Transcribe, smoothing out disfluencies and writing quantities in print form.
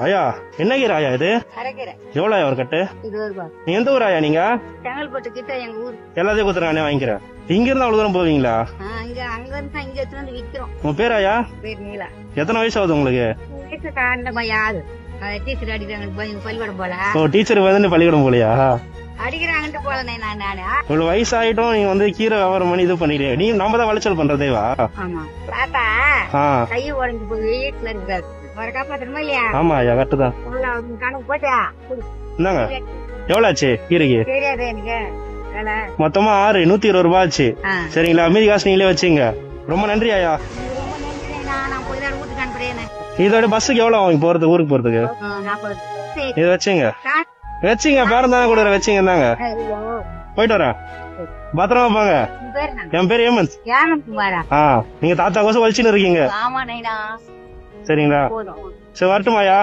ஐயா என்ன கீரை ஐயா இது? அரைக்கீரை. எவ்வளவு ஐயா ஒரு கட்டு? 20 ரூபாய். நீ எந்த ஊர் ஐயா நீங்க? செங்கல்பட்டு கிட்ட எங்க ஊர். எல்லாத்தையும் கொடுத்துருங்க வாங்கிக்கிறேன். இங்க இருந்து அவ்வளவு தூரம் போவீங்களா? இங்க அங்க இருந்து இங்க எடுத்து வந்து விக்கிறோம். உங்க பேர் ஐயா? பேர் நீலா. எத்தனை வயசு ஆகுது உங்களுக்கு? வயசு காரணமா யாரு டீச்சர் அடிக்கிறாங்க பள்ளிக்கூடம் போல. ஓ டீச்சர் வந்து பள்ளிக்கூடம் போலையா? அடிக்கிறாங்கன்ட்டு போல நானு. இவ்வளவு வயசாயிட்டும் நீங்க வந்து கீரை வியாபாரம் பண்ணி இது பண்ணிடுறீங்க. நீங்க நம்ம தான் விளைச்சல் பண்றதேவா? ஆமா தாத்தா கை உடஞ்சு போய் வீட்டுல இருக்காரு. வர காப்பாத்தணுமா இல்லையா? ஆமா ஐயா கரெக்ட் தான். கணக்கு போட்டியா? இந்தாங்க எவ்வளவு ஆச்சு கீரைக்கு? தெரியாது எனக்கு. மொத்தமா 120 ரூபாய் ஆச்சு. சரிங்களா, மீதி காசு நீங்களே வச்சுங்க. ரொம்ப நன்றி ஐயா. நான் போய் தான் வீட்டுக்கு அனுப்புறேன். இதோட பஸ்ஸுக்கு எவ்வளவு ஆகும் போறதுக்கு, ஊருக்கு போறதுக்கு? 40. இது வச்சுங்க பேரம் தானே கொடுக்குற வச்சுங்க. இருந்தாங்க போயிட்டு வரேன், பத்திரமா போங்க. என் பேர் ஹேமந்த். நீங்க தாத்தா கோசம் வலிச்சுன்னு இருக்கீங்க. சரிங்களா, சரி வரட்டுமாயா?